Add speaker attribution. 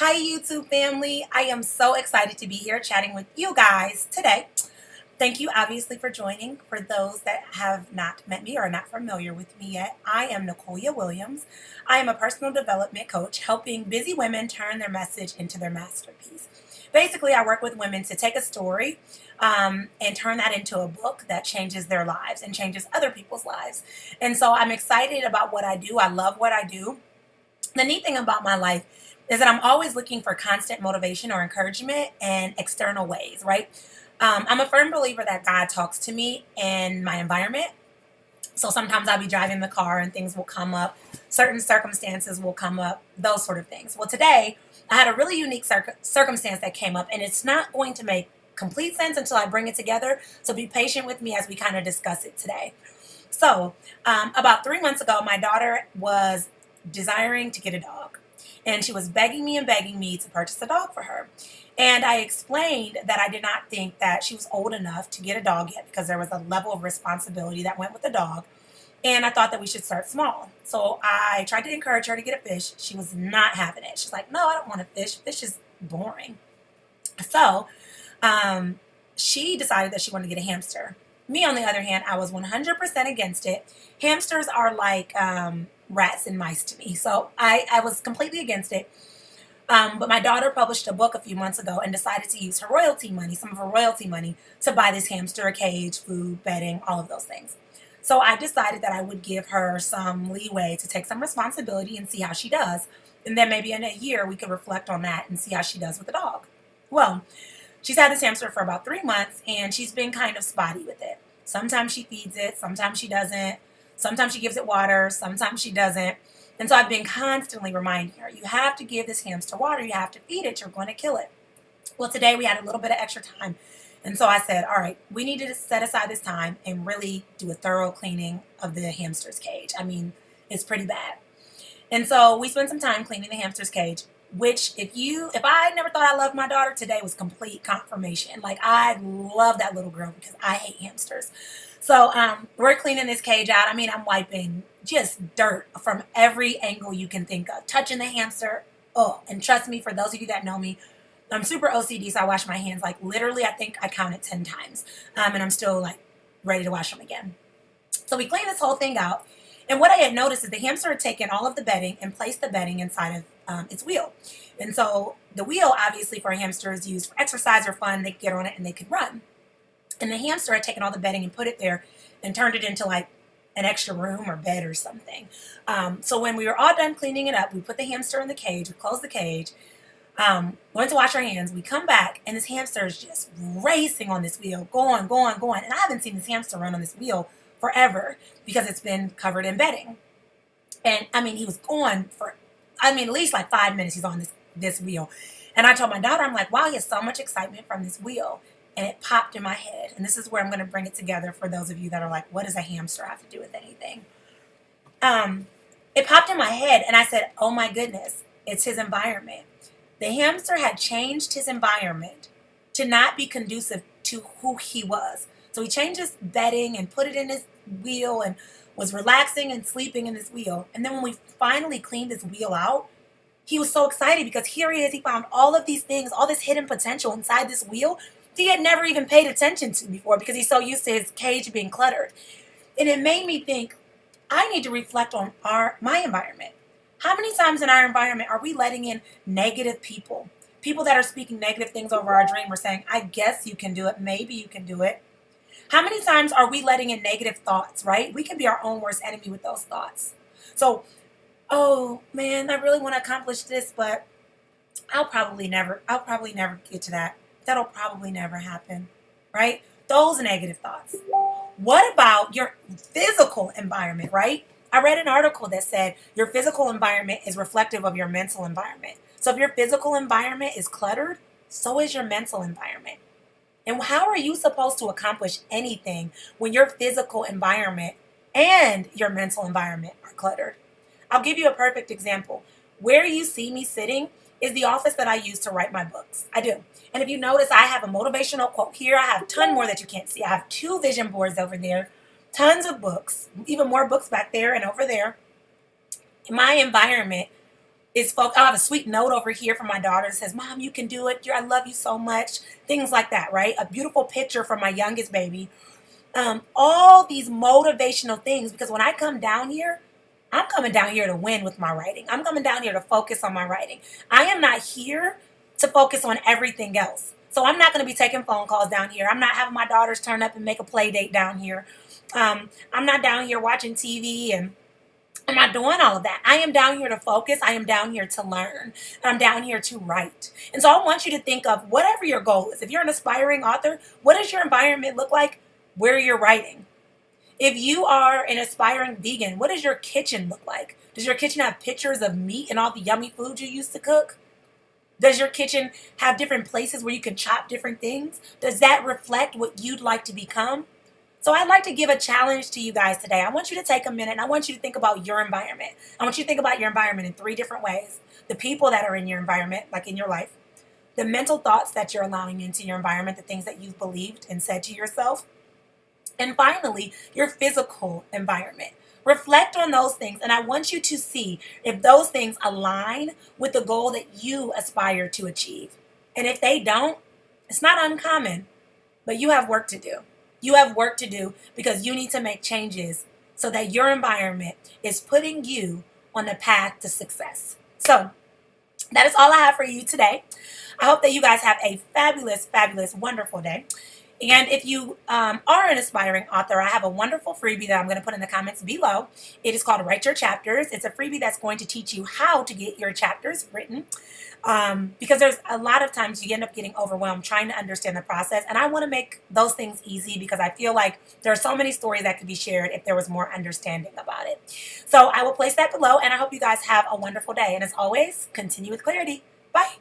Speaker 1: Hi, YouTube family. I am so excited to be here chatting with you guys today. Thank you, obviously, for joining. For those that have not met me or are not familiar with me yet, I am Nicolia Williams. I am a personal development coach helping busy women turn their message into their masterpiece. Basically, I work with women to take a story and turn that into a book that changes their lives and changes other people's lives. And so I'm excited about what I do. I love what I do. The neat thing about my life is that I'm always looking for constant motivation or encouragement and external ways, right? I'm a firm believer that God talks to me in my environment. So sometimes I'll be driving the car and things will come up, certain circumstances will come up, those sort of things. Well, today I had a really unique circumstance that came up, and it's not going to make complete sense until I bring it together. So be patient with me as we kind of discuss it today. So, about 3 months ago, my daughter was desiring to get a dog. And she was begging me to purchase a dog for her. And I explained that I did not think that she was old enough to get a dog yet because there was a level of responsibility that went with the dog. And I thought that we should start small. So I tried to encourage her to get a fish. She was not having it. She's like, no, I don't want a fish. Fish is boring. So she decided that she wanted to get a hamster. Me, on the other hand, I was 100% against it. Hamsters are like rats and mice to me. So I was completely against it. But my daughter published a book a few months ago and decided to use her royalty money, some of her royalty money, to buy this hamster a cage, food, bedding, all of those things. So I decided that I would give her some leeway to take some responsibility and see how she does. And then maybe in a year we could reflect on that and see how she does with the dog. Well, she's had this hamster for about 3 months and she's been kind of spotty with it. Sometimes she feeds it, sometimes she doesn't. Sometimes she gives it water, sometimes she doesn't. And so I've been constantly reminding her, you have to give this hamster water, you have to feed it, you're going to kill it. Well, today we had a little bit of extra time. And so I said, all right, we need to set aside this time and really do a thorough cleaning of the hamster's cage. I mean, it's pretty bad. And so we spent some time cleaning the hamster's cage, which if I never thought I loved my daughter, today was complete confirmation. Like, I love that little girl because I hate hamsters. So we're cleaning this cage out. I mean, I'm wiping just dirt from every angle you can think of, touching the hamster. Oh, and trust me, for those of you that know me, I'm super OCD, so I wash my hands like literally, I think I counted 10 times. And I'm still like ready to wash them again. So we cleaned this whole thing out. And what I had noticed is the hamster had taken all of the bedding and placed the bedding inside of its wheel. And so the wheel, obviously, for a hamster is used for exercise or fun. They could get on it and they could run. And the hamster had taken all the bedding and put it there and turned it into like an extra room or bed or something. So when we were all done cleaning it up, we put the hamster in the cage, we closed the cage, went to wash our hands. We come back and this hamster is just racing on this wheel, going. And I haven't seen this hamster run on this wheel forever because it's been covered in bedding. And I mean, he was going for, at least like 5 minutes he's on this wheel. And I told my daughter, I'm like, wow, he has so much excitement from this wheel. And it popped in my head. And this is where I'm going to bring it together for those of you that are like, what does a hamster have to do with anything? It popped in my head and I said, oh my goodness, it's his environment. The hamster had changed his environment to not be conducive to who he was. So he changed his bedding and put it in his wheel and was relaxing and sleeping in this wheel. And then when we finally cleaned his wheel out, he was so excited because here he is. He found all of these things, all this hidden potential inside this wheel he had never even paid attention to before because he's so used to his cage being cluttered. And it made me think, I need to reflect on my environment. How many times in our environment are we letting in negative people? People that are speaking negative things over our dream or saying, I guess you can do it. Maybe you can do it. How many times are we letting in negative thoughts, right? We can be our own worst enemy with those thoughts. So, oh man, I really want to accomplish this, but I'll probably never get to that. That'll probably never happen, right? Those negative thoughts. What about your physical environment, right? I read an article that said your physical environment is reflective of your mental environment. So if your physical environment is cluttered, so is your mental environment. And how are you supposed to accomplish anything when your physical environment and your mental environment are cluttered? I'll give you a perfect example. Where you see me sitting is the office that I use to write my books. I do. And if you notice, I have a motivational quote here. I have a ton more that you can't see. I have 2 vision boards over there, tons of books, even more books back there and over there. My environment I have a sweet note over here from my daughter that says, "Mom, you can do it. I love you so much." Things like that, right? A beautiful picture from my youngest baby. All these motivational things, because when I come down here, I'm coming down here to win with my writing. I'm coming down here to focus on my writing. I am not here to focus on everything else. So I'm not going to be taking phone calls down here. I'm not having my daughters turn up and make a play date down here. I'm not down here watching TV, and I'm not doing all of that. I am down here to focus. I am down here to learn. I'm down here to write. And so I want you to think of whatever your goal is. If you're an aspiring author, what does your environment look like where you're writing? If you are an aspiring vegan, what does your kitchen look like? Does your kitchen have pictures of meat and all the yummy food you used to cook? Does your kitchen have different places where you can chop different things? Does that reflect what you'd like to become? So I'd like to give a challenge to you guys today. I want you to take a minute and I want you to think about your environment. I want you to think about your environment in three different ways. The people that are in your environment, like in your life, the mental thoughts that you're allowing into your environment, the things that you've believed and said to yourself, and finally, your physical environment. Reflect on those things, and I want you to see if those things align with the goal that you aspire to achieve. And if they don't, it's not uncommon, but you have work to do. You have work to do because you need to make changes so that your environment is putting you on the path to success. So, that is all I have for you today. I hope that you guys have a fabulous, fabulous, wonderful day. And if you are an aspiring author, I have a wonderful freebie that I'm going to put in the comments below. It is called Write Your Chapters. It's a freebie that's going to teach you how to get your chapters written. Because there's a lot of times you end up getting overwhelmed trying to understand the process. And I want to make those things easy because I feel like there are so many stories that could be shared if there was more understanding about it. So I will place that below, and I hope you guys have a wonderful day. And as always, continue with clarity. Bye.